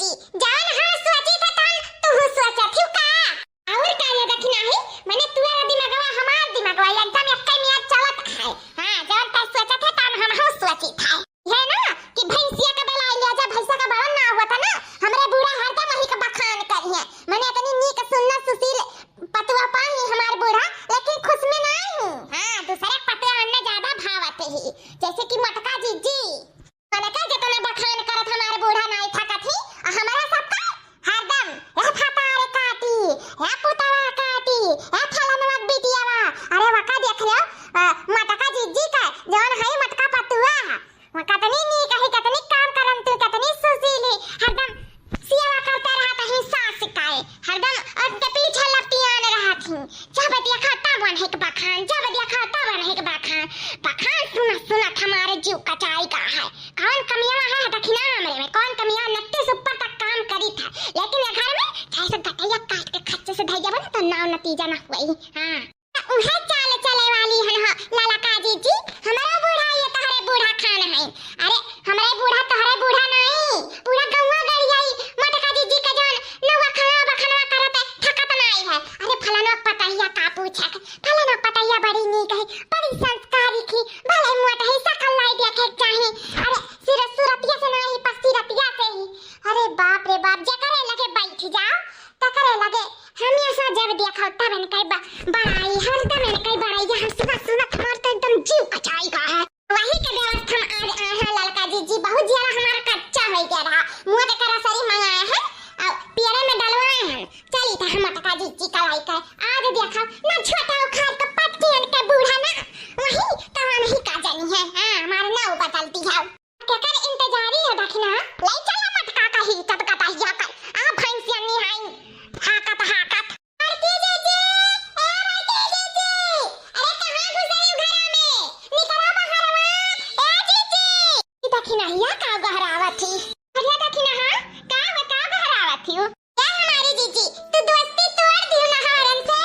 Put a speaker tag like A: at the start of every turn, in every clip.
A: जी जान हाँ सोची था तू सोचा थी का और का ये देखी नहीं मैंने तुरा दिमागवा हमार दिमागवा एकदम एक मियां चलत है हां जब तक सोचा था तब हम हो सोची था है ना कि भैंसिया का बेला लिया जा भैंसा का बावन ना हुआ था ना हमरे बूढ़ा हरदम वही का बखान करिए मैंने इतनी नीक सुन्ना सुशील पतवा पाई हमार बूढ़ा लेकिन खुश में नहीं हूं हां दूसरे पतवा अन्य ज्यादा भावते ही जैसे कि मटका जीजी मैंने कहा जे तने बखान करत हमार बूढ़ा नहीं था कथी हमारा सबका हरदम ए फतारे काटी ए पुतवा काटी ए फलनवा बिटियावा अरे वका देख लो मटका जीजी का जौन है मटका पतुआ कतनी नी कही कतनी काम करन तू कतनी सुशीली हरदम सेवा करता रहता है सास सिखाए हरदम उनके पीछे लपटियान रहती जब देखा तब बन है के बखान जब देखा तब बन है के बखान बखान सुना सुना हमारे जीव कचाई का है कौन कमियां है दखिना हमरे में कौन कमियां 29 ऊपर तक काम करी था लेकिन ये घर में जैसे गटैया काट के खच्चे से धैया बना तो नाव नतीजा ना हुई हां उन्हें चाल चले वाली है ना लाला काजी जी हमारा बूढ़ा ये तहरे बूढ़ा खान है अरे हमारे बूढ़ा तहरे बूढ़ा नहीं पूरा गौवा गड़ियाई मटका जी का जान नवा खाना बखना करत थकत नहीं है अरे फलाना पतैया का पूछा फलाना पतैया बड़ी नीक है बड़ी संस्कारी की भले मोट है सकल लाई देखे चाहे अरे सिर सूरतिया से नहीं पस्ती रतिया से ही अरे बाप रे बाप जे करे लगे बैठ जाओ तो करे लगे हम ऐसा जब देखा तब मैंने कई बड़ाई हर दम मैंने कई बड़ाई हम सुबह सुबह हमारा तो एकदम जीव कचाई का है वही के व्यवस्था हम आज आए हैं ललका जी बहुत ज्यादा हमारा कच्चा हो गया रहा मुंह देखकर रसरी मंगाए हैं और पियरे में डलवाए हैं चली था हम मटका जी कलाई का आज देखा ना छोटा उखाड़ का पटकी के बूढ़ा ना वही तो हम ही का जानी है हां हमारा नाव बदलती है क्या कर इंतजारी है देखना ले चला मटका का ही तब का तहिया कर आ भैंसिया नहीं आई हाकत आरती जी ए आरती जी अरे कहां घुस रही हो घर में निकला बाहरवा ए जी देखिना या का गहरावत थी अरे देखिना हां का गहरावत थी क्या हमारी जीजी तू दोस्ती तोड़ दियो ना हरन से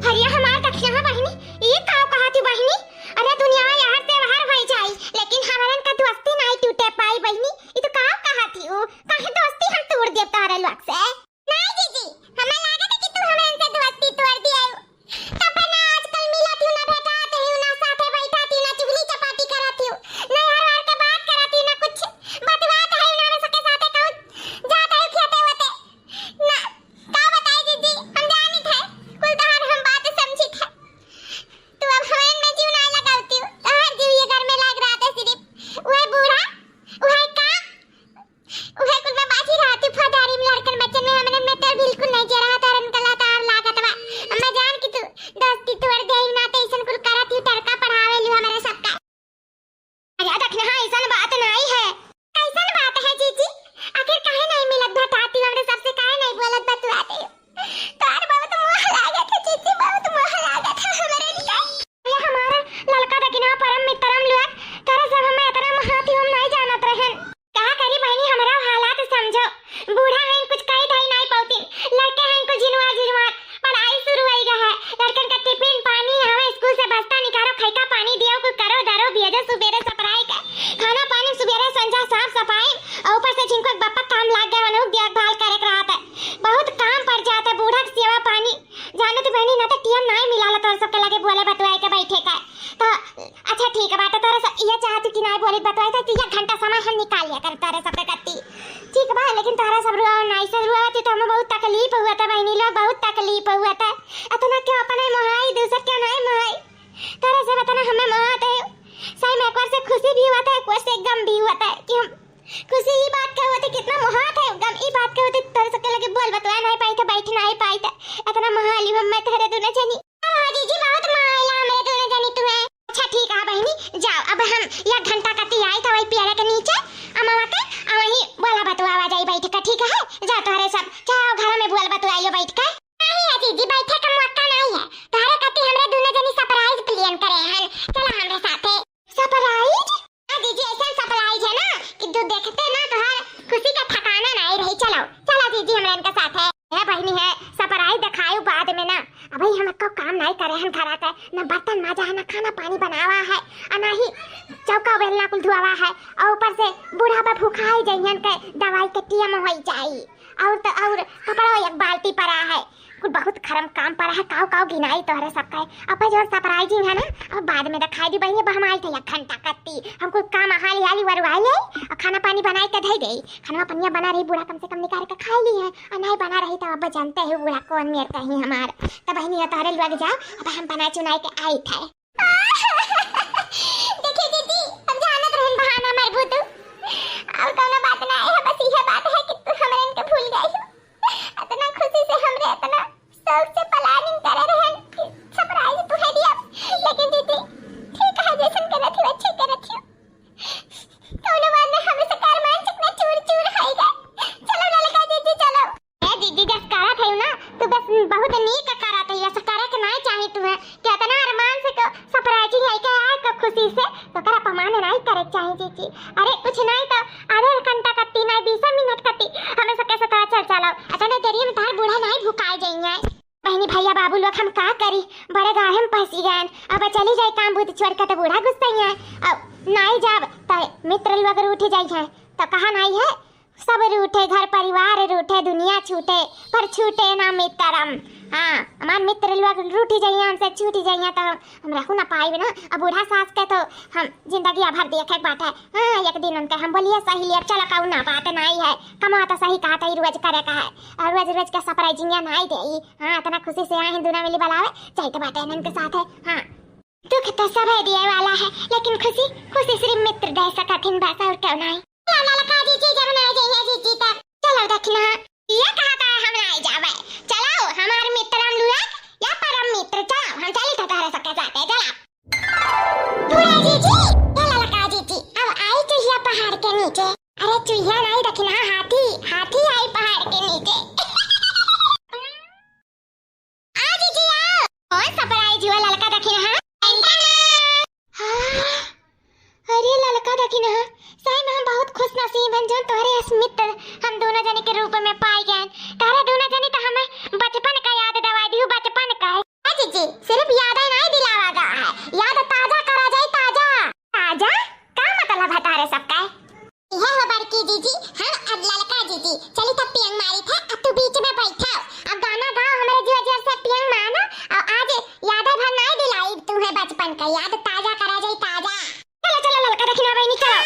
A: हरिया हमार देखिना बहिनी ये का कहा थी बहिनी अरे दुनिया यहाँ से बाहर हो जाई लेकिन हमारन का दोस्ती नहीं टूटे पाई बहिनी ये तो का कहा थी वो काहे दोस्ती हम तोड़ दे तारे लोग से नहीं जीजी हमें लागत है कि तू हमें इनसे दोस्ती तोड़ दिया तब ना आजकल मिलती ना भेटाते ही ना साथे बैठाती ना चुगली चपाटी कराती ना हर हर के बात कराती ना कुछ बतवात है ना सके साथे कहूं जाते है खेते होते ना का बताए जीजी हम जानी थे कुल बाहर हम बात समझी थे तू अब हमें में जीव ना लगाती हर जीव ये घर में लग रहा था सिर्फ वह बूढ़ा वह का वह कुल में बाजी रहा थी फदारी में लड़कन बच्चे में हमने में तो बिल्कुल नहीं जा रहा था रनकला तार लागत बा मैं जान कि तू दोस्ती तोड़ दे ना तो ऐसन कुल करत ही टरका पढ़ावे लियो हमारे सबका अरे देखना हां ऐसन बात नहीं है कैसन बात है जीजी आखिर काहे नहीं मिलत बताती हमरे सबसे काहे नहीं बोलत बतवाते तार बहुत मोह लागत है जीजी बहुत मोह लागत है हमारे लिए ये हमारा ललका दगिना परम मित्रम लोग तारा सब हमें इतना महाती हम नहीं जानत रहन कहा करी बहनी हमारा हालात समझो बूढ़ा है कुछ कही धाई नहीं पाउती लड़के हैं को झिनवा पढ़ाई शुरू हो गया है लड़कन का टिफिन पानी हमें स्कूल से बस्ता निकालो खैका पानी दियो को करो दरो भेजो सुबेरे सपराई का खाना पानी सुबेरे संजा साफ सफाई और ऊपर से जिनको बापा काम लाग गया वनु देखभाल करे रहा था बहुत काम पड़ जाता है बूढ़ा सेवा पानी जाने तो बहनी ना तो टीएम नहीं मिला तो सबके लगे बोले बतवाए के बैठे का तो अच्छा ठीक है बात तोरा ये चाहती कि नहीं बोली बतवाए था 1 घंटा समय हम निकाल लिया कर तारे सब करती ठीक बा लेकिन तारा सब रुआ नहीं से रुआ थी तो हमें बहुत तकलीफ हुआ था बहनी लोग बहुत तकलीफ हुआ था इतना क्यों अपने मोहाई दूसर क्यों नहीं मोहाई तारा से बताना हमें मोहात है सही में एक बार से खुशी भी हुआ था एक बार से गम भी हुआ था कि हम खुशी ही बात का होती कितना मोहात है गम ई बात का होती तारे सबके लगे बोल बतवा नहीं पाई था बैठ नहीं पाई था इतना मोहाली हम मैं तेरे दुने जानी हां जीजी बहुत मोहाइला मेरे दुने जानी तुम्हें अच्छा ठीक है बहनी जाओ अब हम 1 घंटा का ती आई था वही पियारे के नीचे अमावा के वही बोला बतवा जाई बैठ का ठीक है जा तोरे सब जाओ घर में बोल बतवा लो बैठ का नहीं है दीदी बैठे का मौका नहीं है तोरे कती हमरे दुने जनी सरप्राइज प्लान करे हैं चलो हमरे साथे सरप्राइज हां दीदी ऐसा सरप्राइज है ना कि तू देखते ना तो हर खुशी का ठिकाना नहीं रही चलो चलो दीदी हमरे इनके साथ है बहनी है सरप्राइज दिखाओ बाद में ना अभी हम को काम नहीं करे हम घर आते ना बर्तन माजा है ना खाना पानी बनावा है और ना ही चौका बेलना कुल धुआवा है और ऊपर से बूढ़ा बा भूखाई जइहन के दवाई के टिया में होई जाई और तो और कपड़ा एक बाल्टी पड़ा है कुल बहुत खरम काम पड़ा है काव काव गिनाई तोहरे सबका अब जो सरप्राइजिंग है ना और बाद में दिखाई दी बहिनी हम आई थे 1 घंटा कत्ती हम कुल काम हाली हाली वरवाई ले और खाना पानी बनाई के धई गई खाना पानी बना रही बूढ़ा कम से कम निकाल के खा ली है और नहीं बना रही तो अब जानते हैं बूढ़ा कौन मेर कहीं हमार तो बहिनी तोहरे लग जाओ अब हम बना चुनाई के आई थे देखिए दीदी अब जानत रहन बहाना मार बुतू और कोनो बात ना है बस यह बात है कि तू हमरे इनके भूल गई हो इतना खुशी से हमरे इतना शौक से प्लानिंग करे रहन सरप्राइज तू है दिया लेकिन दीदी ठीक है जैसन करे थी अच्छे करे थी कोनो बात नहीं हमें से कार मान सकना चूर चूर खाएगा चलो ललका दीदी चलो ए दीदी जस करा थे ना तू बस बहुत नीक करा थे ऐसा करे के नहीं चाहिए तू क्या इतना अरमान से को सरप्राइजिंग है क्या है को खुशी से तो करा पमाने नहीं करे चाहिए दीदी अरे कुछ नहीं तो आधे घंटा का 3 20 मिनट का हमें सब कैसे तो चल चलो अचानक देरी में तार बूढ़ा नहीं भुकाई जाएंगे बहनी भैया बाबू लोग हम का करी बड़े गाहे में फंसी गए अब चली जाए काम भूत छोड़ के तो बूढ़ा गुस्सा है अब नहीं जाब तो मित्र लोग रूठ जाए तो कहा नहीं है सब रूठे घर परिवार रूठे दुनिया छूटे पर छूटे ना मित्रम हाँ हमारे मित्र लोग रूठी जाइए हमसे छूटी जाइए तो हम रहू ना पाए ना अब बूढ़ा सास के तो हम जिंदगी भर देखे बात है हाँ एक दिन उनके हम बोलिए सही लिया चलो कहूँ ना बात नहीं है कमा तो सही कहा था रोज करे का है और रोज रोज का सरप्राइजिंग नहीं दे हाँ इतना खुशी से आए दुनिया मिली बुलावे चाहिए बात है इनके साथ है हाँ दुख तो सब है दिए वाला है लेकिन खुशी खुशी सिर्फ मित्र दे सकथिन बस और क्यों नहीं ललका दीजिए जब ना जाइए दीजिए तक चलो देखना ये कहता है हम नहीं जावे चलो हमारे मित्र हम लोग या परम मित्र चलो हम चली तो तारे सबके साथ चलो पूरा दीजिए ये ललका दीजिए अब आई चुहिया पहाड़ के नीचे अरे चुहिया नहीं देखना हाथी हाथी आई पहाड़ के नीचे आ दीजिए आओ कौन सरप्राइज हुआ ललका देखना अरे ललका देखना सही में हम बहुत खुश नसीब हैं जो तोरे मित्र हम दोनों जने के रूप में पाए गए तारे दोनों जने तो हमें बचपन का याद दिलवा दी बचपन का है जी सिर्फ याद ही नहीं दिलावा है याद ताजा करा जाए ताजा ताजा क्या मतलब है तारे सबका यह है बड़की दीदी हम अब ललका दीदी चली तब पियंग मारी था अब तू बीच में बैठा अब गाना गाओ हमारे जो जो से पियंग माना और आज याद भर नहीं दिलाई तुम्हें बचपन का याद ताजा करा जाए ताजा चलो चलो ललका देखना बहनी चलो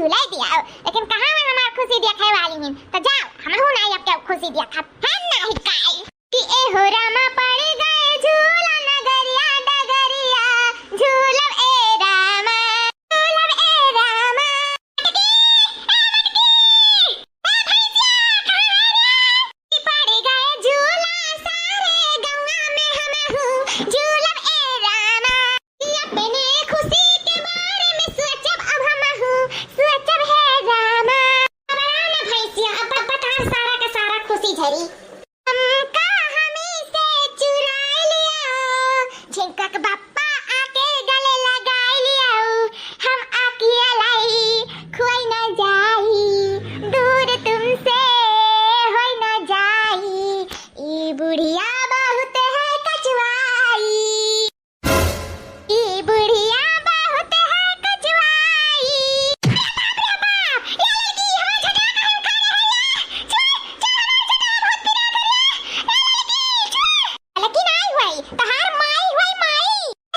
A: झूला दिया, लेकिन कहां में हमार खुशी देखे वाली हन। तो जाओ हमहू नहीं अब के खुशी देखब है नहीं काय कि ए हो रामा पड़ गए झूला नगरिया डगरिया झूलब ए रामा झूलब ए रामा पड़ गए झूला सारे गौवा में हमहू झूलब ए रामा अपने खुशी के बारे में सोचब अब हमहू सोचब है रामा। अब भैंसिया अब बता सारा का सारा खुशी झरी हमका हमी से चुरा लिया झिंकक बाप्पा आके गले लगा लिया हम आकिया लाई खोई न जाई दूर तुमसे होई न जाई ई बुढ़िया बहुत है कचवाई ई बुढ़िया बहुत है कचवाई। बाप रे बाप ये लड़की हमार झगड़ा का हम खा रहे हैं चल हमार झगड़ा बहुत पिरा कर लेकिन आई हुई तहार माई हुई माई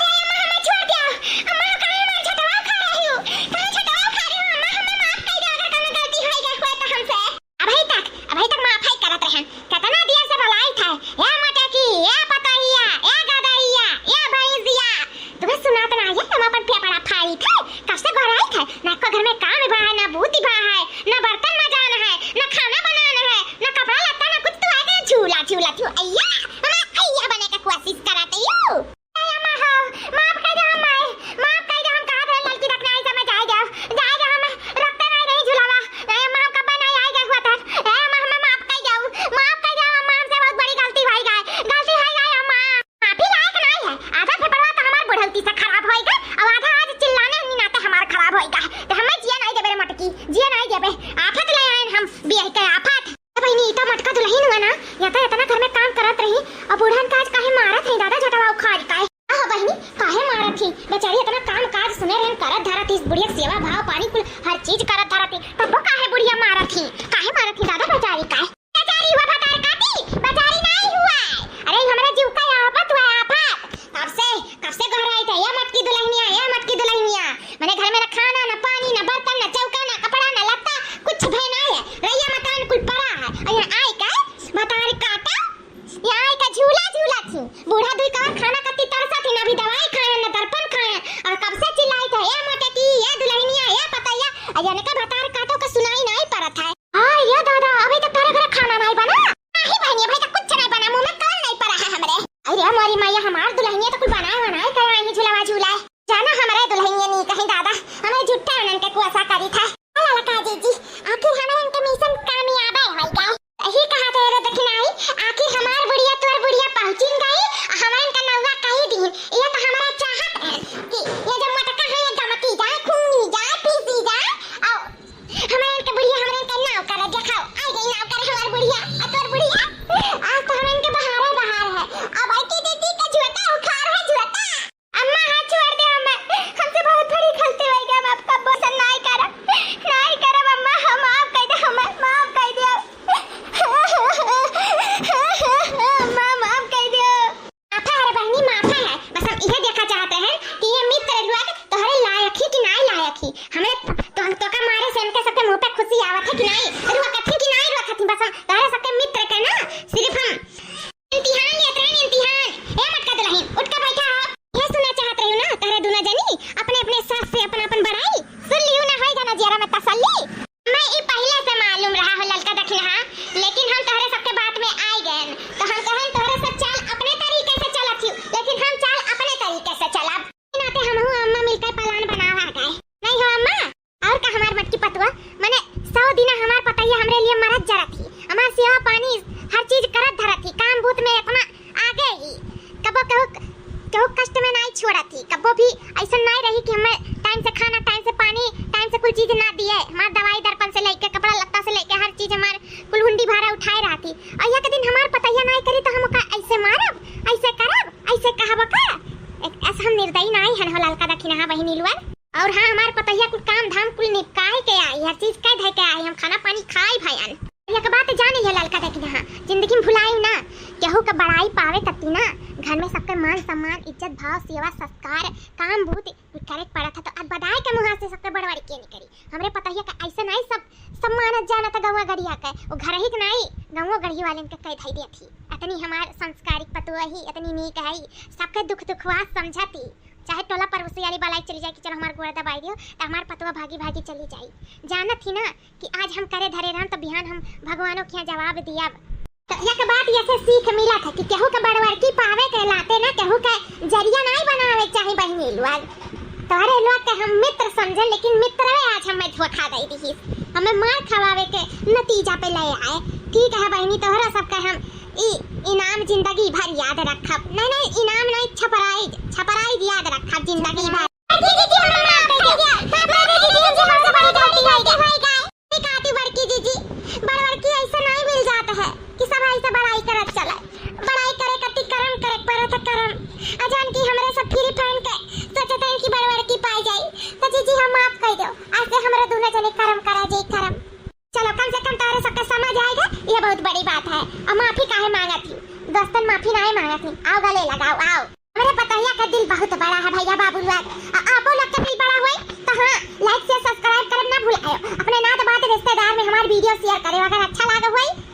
A: अम्मा हमें छोड़ दिया अम्मा काहे हमार झगड़ा खा रही हो काहे झगड़ा खा रही हो अम्मा हमें माफ कर दो अगर कभी गलती हो गई हुआ तो हमसे अभी तक माफ ही करत रहे कितना दिया से भलाई था या मटा की या पतैया या गदैया या भैंसिया तुम्हें सुना तो नहीं है तुम अपन पेपड़ा फाड़ी थे कब से घर आई थे ना को घर में काम भा है ना बूती भा है ना बर्तन मजाना है ना खाना बनाना है ना कपड़ा लत्ता ना कुछ तो है झूला झूला तू अय्या हम अय्या बने का कोशिश करते हो अम्मा हो माफ कर दो हमें माफ कर दो हम कहा थे लड़की रखना है समझ आ जाओ हम रखते नहीं झूलावा अम्मा हम कब नहीं आएगा हुआ था अम्मा हमें माफ कर दो अम्मा हमसे बहुत बड़ी गलती हो गई अम्मा माफी लायक नहीं है आधा फेफड़वा तो हमार बुढ़ौती से खराब होएगा और आधा आज चिल्लाने नहीं नाते हमार खराब होएगा तो हमें जिया नहीं देबे रे मटकी जिया नहीं देबे आफत ले आए हम बियाह के आफत बहनी इतना मटका दुल्हन हुआ ना या तो इतना घर में काम करत रही और बूढ़न काज काहे मारत है दादा झटवा उखाड़ काहे आह बहनी काहे मारत थी बेचारी इतना काम काज सुने रहन करत धरत इस बुढ़िया सेवा भाव पानी कुल हर चीज करत धरत तब वो काहे बुढ़िया मारत थी काहे मारत थी दादा बेचारी काहे बेचारी हुआ भतार काटी बेचारी नहीं हुआ अरे हमारा जीव का आफत हुआ आफत कब से घर आई थे या मटकी दुल्हनिया मैंने घर में ना खाना ना पानी ना बर्तन ना चौका ना कपड़ा ना लत्ता कुछ भय ना है रैया मकान कुल पड़ा है और यहाँ आई का भतार काटा यहाँ आई का झूला थी बूढ़ा दुई का खाना कत्ती तरसा थी ना भी दवाई खाए ना दर्पण खाए और कब से चिल्लाई थे या मटकी या दुल्हनिया या पतैया और यानी का भतार काटो का सुनाई नहीं पड़त है हां या दादा अभी तक तारे घर खाना नहीं बना नहीं बहनी अभी तक कुछ नहीं बना मुंह में कल नहीं पड़ा है हमरे अरे हमारी मैया हमार दुल्हनिया तो कुछ बनाए कर आई झूलावा झूला जाना हमारे दुल्हनिया नहीं कहीं दादा हमें झुट्टा उनन के कुआसा करी था ललका जीजी आखिर हमारे इनके मिशन कामयाब है का यही कहा थे रे दखिनाई आखिर हमार बुढ़िया तोर बुढ़िया पहुंचिन गई हमारे इनका नौवा कही दिन ये तो हमारा चाहत है कि ये जब मटका है ये गमकी जाए खूनी जाए पीसी जाए और हमारे इनके बुढ़िया हमारे इनका नाव कर दिखाओ आ गई नाव कर हमार बुढ़िया तोर बुढ़िया आज तो हमें इनके बहार है अब आई की दीदी का झोटा उखाड़ है झोटा अम्मा हाथ छोड़ दे हमसे बहुत बड़ी गलती हो गई आपका बोसन नहीं करब अम्मा हम माफ कर दे हमें माफ कर दो अम्मा माफ कर दो माफा है बहनी माफा है बस हम यह देखा चाहते हैं कि ये मित्र लोग तोहरे लायक ही कि नहीं लायक ही हमें तो का मारे से इनके सबके मुंह पे खुशी आवत है कि नहीं रुआ कथी कि नहीं रुआ कथी बस तोहरे सबके मित्र के ना सिर्फ हम इम्तिहान लेते हैं इम्तिहान ए मटका दुल्हन उठ के बैठा हो ये सुनना चाहत रही हो ना तारे दोनों जनी अपने अपने सास से अपन बड़ाई सुन लियो ना होई जाना जरा में तसल्ली मैं ये पहले से मालूम रहा हो ललका दखना लेकिन हम तोहरे सबके बात में आई गए तो हम कहन तोहरे सब चाल अपने तरीके से चलत थी लेकिन हम चाल अपने तरीके से चलब नाते हम हूं अम्मा मिलकर प्लान बनावा गए नहीं हो अम्मा और का हमार मटकी पतवा माने 100 दिन हमार पतैया हमरे लिए मरत जरा थी हमार सेवा पानी हर चीज करत धरत थी काम भूत में इतना आगे ही कबो कहू कष्ट में नहीं छोड़ा थी कबो भी ऐसा नहीं रही कि हमें टाइम से खाना टाइम से पानी टाइम से कोई चीज ना दिए हमार दवाई दर्पण से लेके कपड़ा लत्ता से लेके हर चीज हमार कुल हुंडी भाड़ा उठाए रहा थी और यह के दिन हमार पतैया नहीं करी तो हम का ऐसे मारब ऐसे करब ऐसे कहब का ऐसा हम निर्दयी नहीं हन हो ललका दखिना बहिनी लुअन और हां हमार पतैया कुल काम धाम कुल निपकाए के आई हर चीज कह धे के आई हम खाना पानी खाई भैन ये के बात जाने है ललका दखिना जिंदगी में भुलाई ना केहू का बड़ाई पावे तत्ती ना घर में सबके मान सम्मान इज्जत भाव सेवा संस्कार काम भूत करे पड़ा था तो आज बधाई के मुहां से सबके बड़वाड़ी के नहीं करी हमरे पता है कि ऐसा नहीं सब सम्मानत जाना था गवा गड़िया के वो घर ही के नहीं गवा गढ़ी वाले के कह थई देती इतनी हमार संस्कारिक पतुआ ही इतनी नीक है सबके दुख दुखवा समझती चाहे टोला पर उसियारी बालाई चली जाए कि चलो हमार गोड़ा दबाई दियो तो हमार पतुआ भागी भागी चली जाई जानत थी ना कि आज हम करे धरे रहन तो बिहान हम भगवानों के जवाब दिया तो एक बात ऐसे सीख मिला था कि केहू के बड़वर की पावे के लाते ना केहू के जरिया नहीं बनावे चाहे बहनी लोग तोरे लोग के हम मित्र समझे लेकिन मित्र आज हमें धोखा दे दी हमें मार खवावे के नतीजा पे ले आए ठीक है बहनी तोहरा सबका हम इनाम जिंदगी भर याद रखब नहीं इनाम नहीं छपराई याद रखब जिंदगी भर बड़वड़की ऐसा नहीं मिल जाता है कि सब ऐसे बड़ाई करत चले बड़ाई करे कति कर्म करे परत कर्म अजान की हमरे सब फ्री फैन के सोचते हैं कि बड़वड़की पाई जाए तो जीजी हम माफ कर दो आज से हमरा दोनों जने कर्म करा जे कर्म चलो कम से कम तारे सबका समझ आएगा ये बहुत बड़ी बात है और माफी काहे मांगा थी दोस्तन माफी नहीं मांगा थी आओ गले लगाओ आओ मेरे पतैया का दिल बहुत बड़ा है भैया बाबू लोग आपो लोग का दिल बड़ा हुए तो हाँ लाइक शेयर सब्सक्राइब करना ना भूलियो अपने नात बात रिश्तेदार में हमारे वीडियो शेयर करे अगर अच्छा लगा हुई